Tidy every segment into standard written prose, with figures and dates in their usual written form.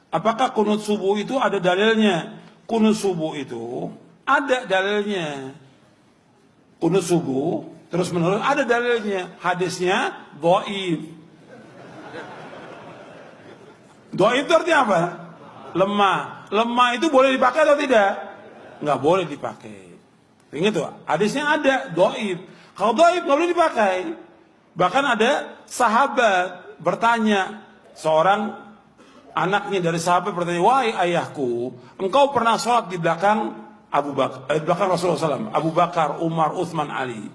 Apakah kunut subuh itu ada dalilnya? Kunut subuh itu ada dalilnya. Kunut subuh terus menerus ada dalilnya. Hadisnya dhaif. Dhaif itu artinya apa? Lemah. Lemah itu boleh dipakai atau tidak? Nggak boleh dipakai. Ingat tuh, hadisnya ada dhaif. Kalau dhaif nggak boleh dipakai. Bahkan ada sahabat bertanya, seorang anaknya dari sahabat bertanya, wahai ayahku, engkau pernah sholat di belakang Abu Bakar, di belakang Rasulullah SAW, Abu Bakar, Umar, Utsman, Ali,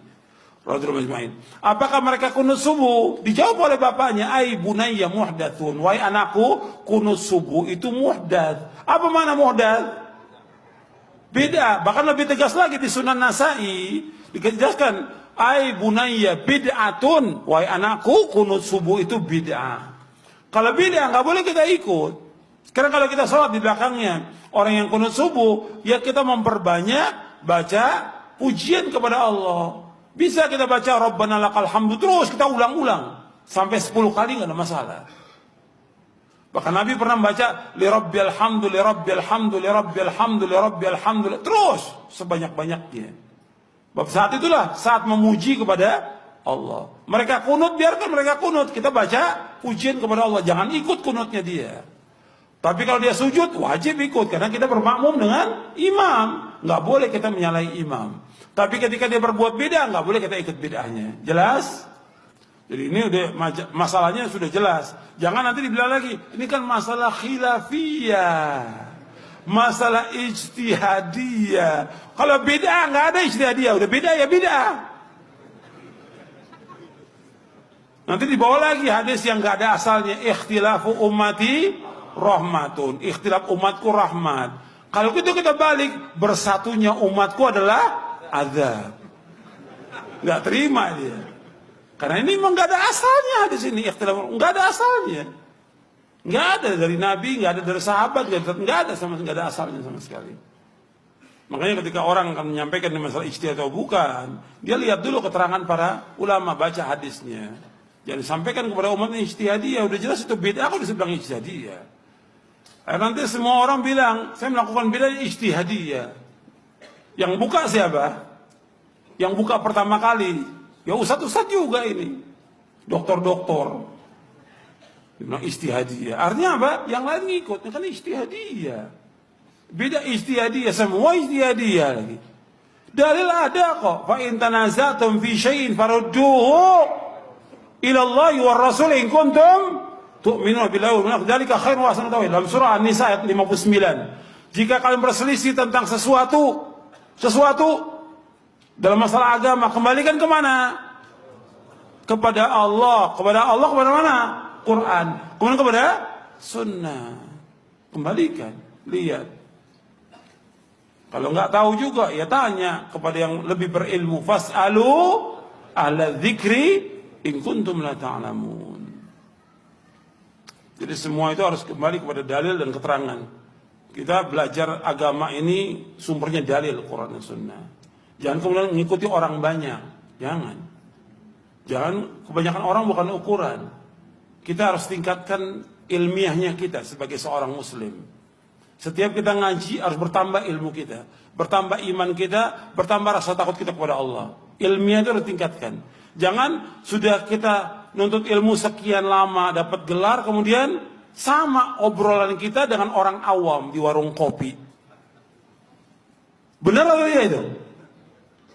radhiyallahu anhum. Apakah mereka kunut subuh? Dijawab oleh bapaknya, ai bunayya muhdatsun, wahai anakku, kunut subuh itu muhdats. Apa makna muhdats? Beda. Bahkan lebih tegas lagi di Sunan Nasai dijelaskan, ai bunayya bid'atun, wahai anakku, kunut subuh itu bid'ah. Kalau bid'ah nggak boleh kita ikut. Karena kalau kita sholat di belakangnya orang yang kunut subuh, ya kita memperbanyak baca pujian kepada Allah. Bisa kita baca Rabbana lakal hamdu terus kita ulang-ulang sampai 10 kali nggak ada masalah. Bahkan Nabi pernah membaca li rabbil hamdu li rabbil hamdu li rabbil hamdu li rabbil hamdu terus sebanyak-banyaknya. Bab saat itulah saat memuji kepada Allah. Mereka kunut, biarkan mereka kunut. Kita baca pujian kepada Allah. Jangan ikut kunutnya dia. Tapi kalau dia sujud, wajib ikut. Karena kita bermakmum dengan imam. Nggak boleh kita menyalahi imam. Tapi ketika dia berbuat beda, nggak boleh kita ikut bid'ahnya. Jelas? Jadi ini udah masalahnya sudah jelas. Jangan nanti dibilang lagi, ini kan masalah khilafiyah. Masalah ijtihadiyah. Kalau bid'ah nggak ada ijtihadiyah. Udah beda ya bid'ah. Nanti dibawa lagi hadis yang nggak ada asalnya. Ikhtilafu ummati rahmatun. Ikhtilaf umatku rahmat. Kalau itu kita balik, bersatunya umatku adalah azab. Nggak terima dia. Karena ini memang nggak ada asalnya hadis ini. Ikhtilaf nggak ada asalnya. Nggak ada dari Nabi, nggak ada dari sahabat, nggak ada nggak ada asalnya sama sekali. Makanya ketika orang akan menyampaikan masalah ijtihad atau bukan, dia lihat dulu keterangan para ulama, baca hadisnya. Jangan disampaikan kepada umat ini ijtihadiyah, udah jelas itu beda, aku disebut ijtihadiyah. Nanti semua orang bilang, saya melakukan beda ijtihadiyah. Yang buka siapa? Yang buka pertama kali, ya ustadz-ustadz juga ini. Doktor-doktor. Dia bilang ijtihadiyah. Artinya apa? Yang lain ngikut, ini kan ijtihadiyah. Beda ijtihadiyah, semua ijtihadiyah lagi. Dalil ada kok. Fa in tanaza'tum fi syai'in farudduhu ila Allah wa Rasul in kuntum tu'minuna billahi wal yawmil akhir. Dzalika khairun wa ahsanu ta'wila. Dalam surah An-Nisa ayat 59. Jika kalian berselisih tentang sesuatu dalam masalah agama, kembalikan kemana? Kepada Allah. Kepada Allah, kepada mana? Quran. Kemudian kepada sunnah. Kembalikan. Lihat. Kalau nggak tahu juga, ya tanya kepada yang lebih berilmu. Fas'alu ahla dzikri in kuntum la ta'lamun. Jadi semua itu harus kembali kepada dalil dan keterangan. Kita belajar agama ini sumbernya dalil Quran dan Sunnah. Jangan kemudian mengikuti orang banyak. Jangan kebanyakan orang bukan ukuran. Kita harus tingkatkan ilmiahnya kita sebagai seorang muslim. Setiap kita ngaji harus bertambah ilmu kita, bertambah iman kita, bertambah rasa takut kita kepada Allah. Ilmiah itu harus tingkatkan. Jangan sudah kita nuntut ilmu sekian lama dapat gelar, kemudian sama obrolan kita dengan orang awam di warung kopi. Benar atau tidak itu?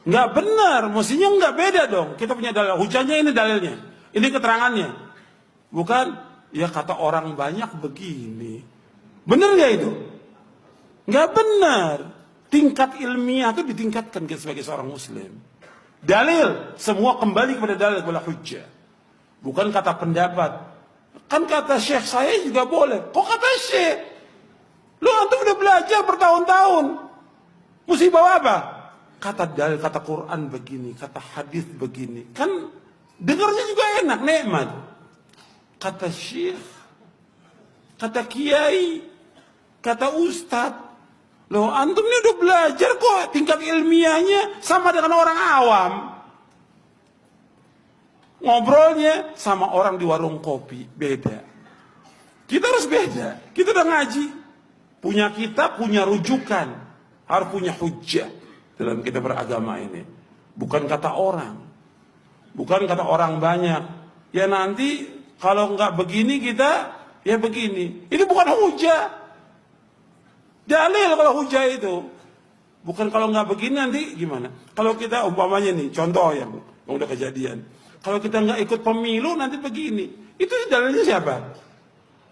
Nggak benar, mestinya nggak beda dong. Kita punya dalil, hujannya ini dalilnya, ini keterangannya. Bukan, ya kata orang banyak begini. Benar ya itu? Nggak benar. Tingkat ilmiah itu ditingkatkan kita sebagai seorang muslim. Dalil, semua kembali kepada dalil, kepada hujjah. Bukan kata pendapat. Kan kata syekh saya juga boleh. Kok kata syekh? Lu antum udah belajar bertahun-tahun. Mesti bawa apa? Kata dalil, kata Quran begini, kata hadis begini. Kan dengarnya juga enak, nikmat. Kata syekh, kata kiai, kata ustadz. Loh, antum ini udah belajar kok, tingkat ilmiahnya sama dengan orang awam. Ngobrolnya sama orang di warung kopi, beda. Kita harus beda. Kita udah ngaji. Punya kitab, punya rujukan. Harus punya hujjah dalam kita beragama ini. Bukan kata orang. Bukan kata orang banyak. Ya nanti kalau nggak begini kita, ya begini. Itu bukan hujjah. Dalil kalau hujjah itu. Bukan kalau nggak begini nanti gimana. Kalau kita umpamanya nih, contoh yang udah kejadian. Kalau kita nggak ikut pemilu nanti begini. Itu dalilnya siapa?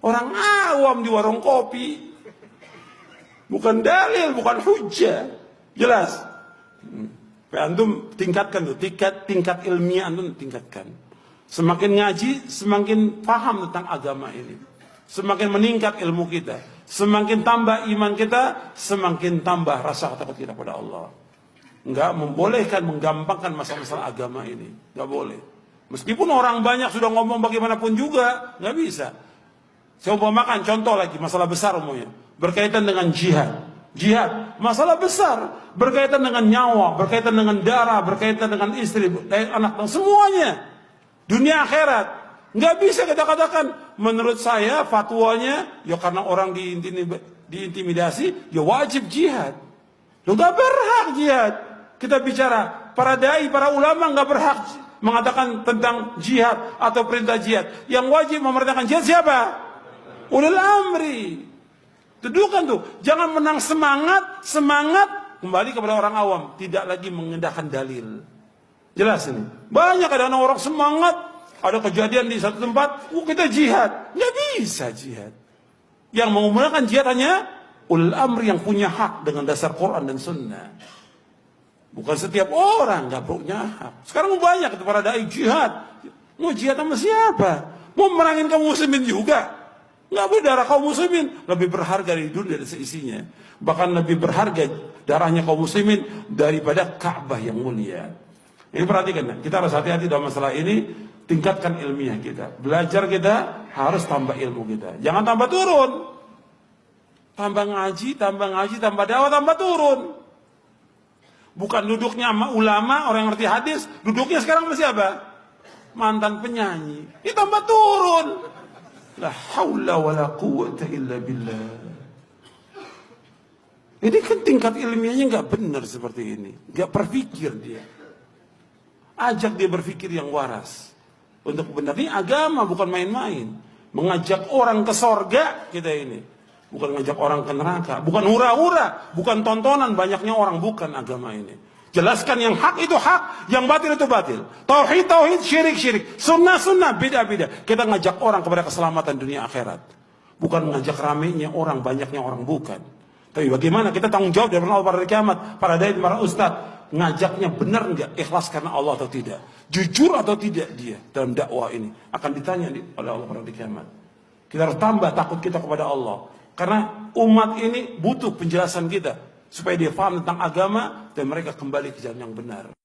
Orang awam di warung kopi. Bukan dalil, bukan hujjah. Jelas. Antum tingkatkan tuh, tingkat ilmiah antum tingkatkan. Semakin ngaji, semakin paham tentang agama ini. Semakin meningkat ilmu kita. Semakin tambah iman kita, semakin tambah rasa takut kita pada Allah. Enggak membolehkan menggampangkan masalah-masalah agama ini. Enggak boleh. Meskipun orang banyak sudah ngomong bagaimanapun juga, enggak bisa. Saya umpamakan contoh lagi, masalah besar umumnya. Berkaitan dengan jihad. Jihad, masalah besar. Berkaitan dengan nyawa, berkaitan dengan darah, berkaitan dengan istri, anak, dan semuanya. Dunia akhirat. Nggak bisa kita katakan, menurut saya fatwanya, ya karena orang diintimidasi, ya wajib jihad. Lu nggak berhak jihad. Kita bicara, para dai, para ulama nggak berhak mengatakan tentang jihad atau perintah jihad. Yang wajib memerintahkan jihad siapa? Ulil amri. Dudukan tuh, jangan menang semangat kembali kepada orang awam, tidak lagi mengendahkan dalil. Jelas ini. Banyak ada orang semangat, ada kejadian di satu tempat, kita jihad. Nggak bisa jihad. Yang menggunakan jihad hanya ulil amri yang punya hak dengan dasar Quran dan Sunnah. Bukan setiap orang nggak punya hak. Sekarang banyak itu para dai jihad. Mau jihad sama siapa? Mau merangin kaum muslimin juga? Nggak boleh, darah kaum muslimin lebih berharga dari dunia dan seisinya. Bahkan lebih berharga darahnya kaum muslimin daripada Ka'bah yang mulia. Ini perhatikan, kita harus hati-hati dalam masalah ini. Tingkatkan ilmiah kita. Belajar kita harus tambah ilmu kita. Jangan tambah turun. Tambah ngaji, tambah dakwah, tambah turun. Bukan duduknya sama ulama, orang yang ngerti hadis. Duduknya sekarang sama siapa? Mantan penyanyi. Ini tambah turun. La haula wa la quwwata illa billah. Ini kan tingkat ilmiahnya nggak benar seperti ini. Nggak berpikir dia. Ajak dia berpikir yang waras. Untuk benar, ini agama bukan main-main. Mengajak orang ke sorga kita ini. Bukan mengajak orang ke neraka. Bukan hura-hura. Bukan tontonan banyaknya orang. Bukan agama ini. Jelaskan yang hak itu hak, yang batil itu batil. Tauhid, tauhid, syirik, syirik. Sunnah, sunnah, beda, beda. Kita ngajak orang kepada keselamatan dunia akhirat. Bukan ngajak ramenya orang, banyaknya orang, bukan. Tapi bagaimana kita tanggung jawab dari Allah pada kiamat, para dai, para ustaz, ngajaknya benar enggak, ikhlas karena Allah atau tidak, jujur atau tidak dia dalam dakwah ini akan ditanya oleh Allah pada kiamat. Kita harus tambah takut kita kepada Allah, karena umat ini butuh penjelasan kita supaya dia paham tentang agama dan mereka kembali ke jalan yang benar.